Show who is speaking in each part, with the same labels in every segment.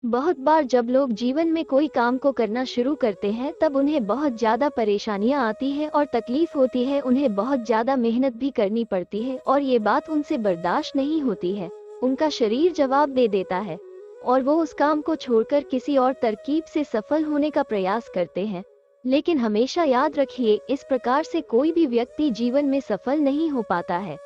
Speaker 1: बहुत बार जब लोग जीवन में कोई काम को करना शुरू करते हैं तब उन्हें बहुत ज्यादा परेशानियां आती है और तकलीफ होती है। उन्हें बहुत ज्यादा मेहनत भी करनी पड़ती है और ये बात उनसे बर्दाश्त नहीं होती है। उनका शरीर जवाब दे देता है और वो उस काम को छोड़कर किसी और तरकीब से सफल होने का प्रयास करते हैं। लेकिन हमेशा याद रखिए, इस प्रकार से कोई भी व्यक्ति जीवन में सफल नहीं हो पाता है।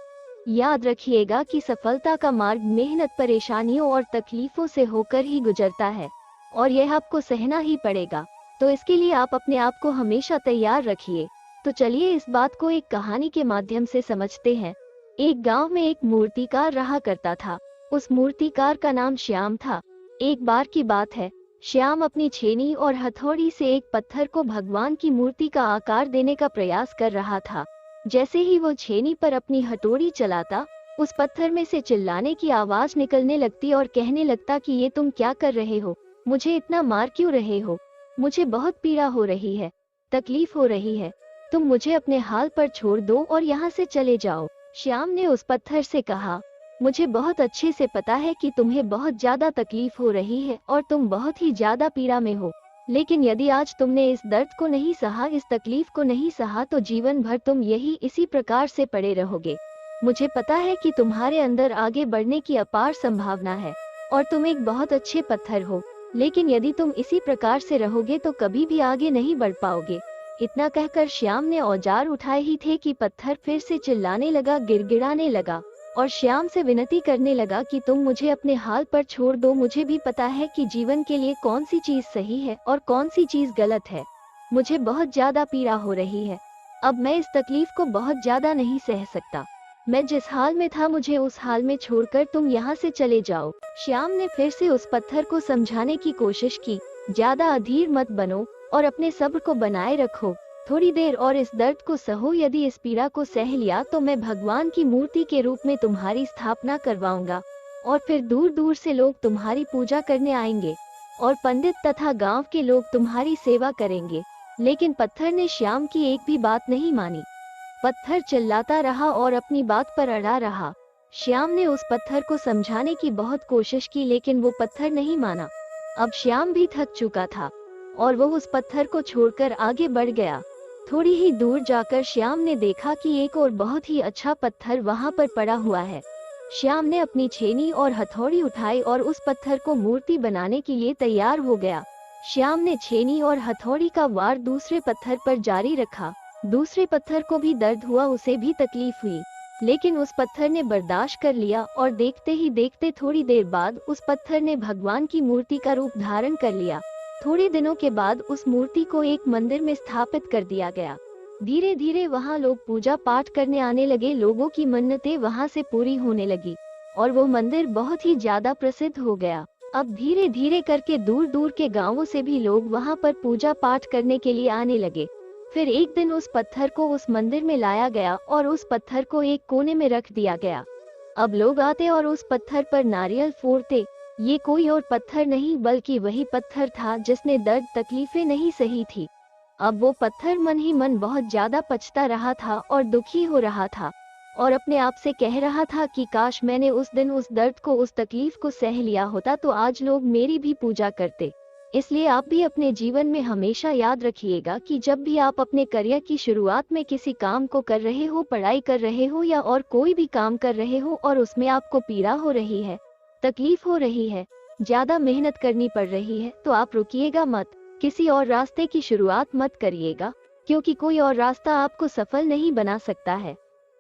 Speaker 1: याद रखिएगा कि सफलता का मार्ग मेहनत, परेशानियों और तकलीफों से होकर ही गुजरता है और यह आपको सहना ही पड़ेगा। तो इसके लिए आप अपने आप को हमेशा तैयार रखिए। तो चलिए इस बात को एक कहानी के माध्यम से समझते हैं। एक गांव में एक मूर्तिकार रहा करता था। उस मूर्तिकार का नाम श्याम था। एक बार की बात है, श्याम अपनी छेनी और हथौड़ी से एक पत्थर को भगवान की मूर्ति का आकार देने का प्रयास कर रहा था। जैसे ही वो छेनी पर अपनी हथौड़ी चलाता, उस पत्थर में से चिल्लाने की आवाज निकलने लगती और कहने लगता कि ये तुम क्या कर रहे हो? मुझे इतना मार क्यों रहे हो? मुझे बहुत पीड़ा हो रही है, तकलीफ हो रही है। तुम मुझे अपने हाल पर छोड़ दो और यहाँ से चले जाओ। श्याम ने उस पत्थर से कहा, मुझे बहुत अच्छे से पता है कि तुम्हें बहुत ज्यादा तकलीफ हो रही है और तुम बहुत ही ज्यादा पीड़ा में हो, लेकिन यदि आज तुमने इस दर्द को नहीं सहा, इस तकलीफ को नहीं सहा, तो जीवन भर तुम इसी प्रकार से पड़े रहोगे। मुझे पता है कि तुम्हारे अंदर आगे बढ़ने की अपार संभावना है और तुम एक बहुत अच्छे पत्थर हो, लेकिन यदि तुम इसी प्रकार से रहोगे तो कभी भी आगे नहीं बढ़ पाओगे। इतना कहकर श्याम ने औजार उठाए ही थे कि पत्थर फिर से चिल्लाने लगा, गिड़गिड़ाने लगा और श्याम से विनती करने लगा कि तुम मुझे अपने हाल पर छोड़ दो। मुझे भी पता है कि जीवन के लिए कौन सी चीज सही है और कौन सी चीज गलत है। मुझे बहुत ज्यादा पीड़ा हो रही है। अब मैं इस तकलीफ को बहुत ज्यादा नहीं सह सकता। मैं जिस हाल में था, मुझे उस हाल में छोड़कर तुम यहाँ से चले जाओ। श्याम ने फिर से उस पत्थर को समझाने की कोशिश की, ज्यादा अधीर मत बनो और अपने सब्र को बनाए रखो। थोड़ी देर और इस दर्द को सहो। यदि इस पीड़ा को सह लिया तो मैं भगवान की मूर्ति के रूप में तुम्हारी स्थापना करवाऊंगा और फिर दूर दूर से लोग तुम्हारी पूजा करने आएंगे और पंडित तथा गांव के लोग तुम्हारी सेवा करेंगे। लेकिन पत्थर ने श्याम की एक भी बात नहीं मानी। पत्थर चिल्लाता रहा और अपनी बात पर अड़ा रहा। श्याम ने उस पत्थर को समझाने की बहुत कोशिश की, लेकिन वो पत्थर नहीं माना। अब श्याम भी थक चुका था और वो उस पत्थर को छोड़कर आगे बढ़ गया। थोड़ी ही दूर जाकर श्याम ने देखा कि एक और बहुत ही अच्छा पत्थर वहां पर पड़ा हुआ है। श्याम ने अपनी छेनी और हथौड़ी उठाई और उस पत्थर को मूर्ति बनाने के लिए तैयार हो गया। श्याम ने छेनी और हथौड़ी का वार दूसरे पत्थर पर जारी रखा। दूसरे पत्थर को भी दर्द हुआ, उसे भी तकलीफ हुई, लेकिन उस पत्थर ने बर्दाश्त कर लिया और देखते ही देखते थोड़ी देर बाद उस पत्थर ने भगवान की मूर्ति का रूप धारण कर लिया। थोड़े दिनों के बाद उस मूर्ति को एक मंदिर में स्थापित कर दिया गया। धीरे धीरे वहां लोग पूजा पाठ करने आने लगे। लोगों की मन्नतें वहां से पूरी होने लगी और वो मंदिर बहुत ही ज्यादा प्रसिद्ध हो गया। अब धीरे धीरे करके दूर दूर के गांवों से भी लोग वहां पर पूजा पाठ करने के लिए आने लगे। फिर एक दिन उस पत्थर को उस मंदिर में लाया गया और उस पत्थर को एक कोने में रख दिया गया। अब लोग आते और उस पत्थर पर नारियल फोड़ते। ये कोई और पत्थर नहीं बल्कि वही पत्थर था जिसने दर्द तकलीफें नहीं सही थी। अब वो पत्थर मन ही मन बहुत ज्यादा पछता रहा था और दुखी हो रहा था और अपने आप से कह रहा था कि काश मैंने उस दिन उस दर्द को, उस तकलीफ को सह लिया होता तो आज लोग मेरी भी पूजा करते। इसलिए आप भी अपने जीवन में हमेशा याद रखिएगा कि जब भी आप अपने करियर की शुरुआत में किसी काम को कर रहे हो, पढ़ाई कर रहे हो या और कोई भी काम कर रहे हो और उसमें आपको पीड़ा हो रही है, तकलीफ हो रही है, ज्यादा मेहनत करनी पड़ रही है, तो आप रुकिएगा मत। किसी और रास्ते की शुरुआत मत करिएगा, क्योंकि कोई और रास्ता आपको सफल नहीं बना सकता है।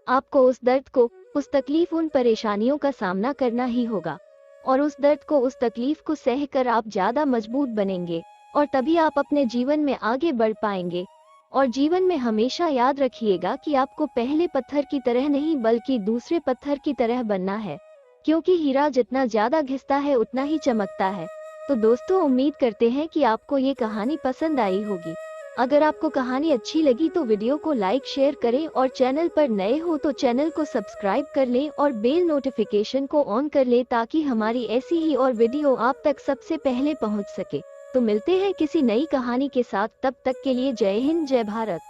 Speaker 1: आपको उस दर्द को, उस तकलीफ, उन परेशानियों का सामना करना ही होगा और उस दर्द को, उस तकलीफ को सह कर आप ज्यादा मजबूत बनेंगे और तभी आप अपने जीवन में आगे बढ़ पाएंगे। और जीवन में हमेशा याद रखिएगा कि आपको पहले पत्थर की तरह नहीं बल्कि दूसरे पत्थर की तरह बनना है, क्योंकि हीरा जितना ज्यादा घिसता है उतना ही चमकता है। तो दोस्तों, उम्मीद करते हैं कि आपको ये कहानी पसंद आई होगी। अगर आपको कहानी अच्छी लगी तो वीडियो को लाइक शेयर करें और चैनल पर नए हो तो चैनल को सब्सक्राइब कर लें और बेल नोटिफिकेशन को ऑन कर लें ताकि हमारी ऐसी ही और वीडियो आप तक सबसे पहले पहुंच सके। तो मिलते हैं किसी नई कहानी के साथ, तब तक के लिए जय हिंद, जय भारत।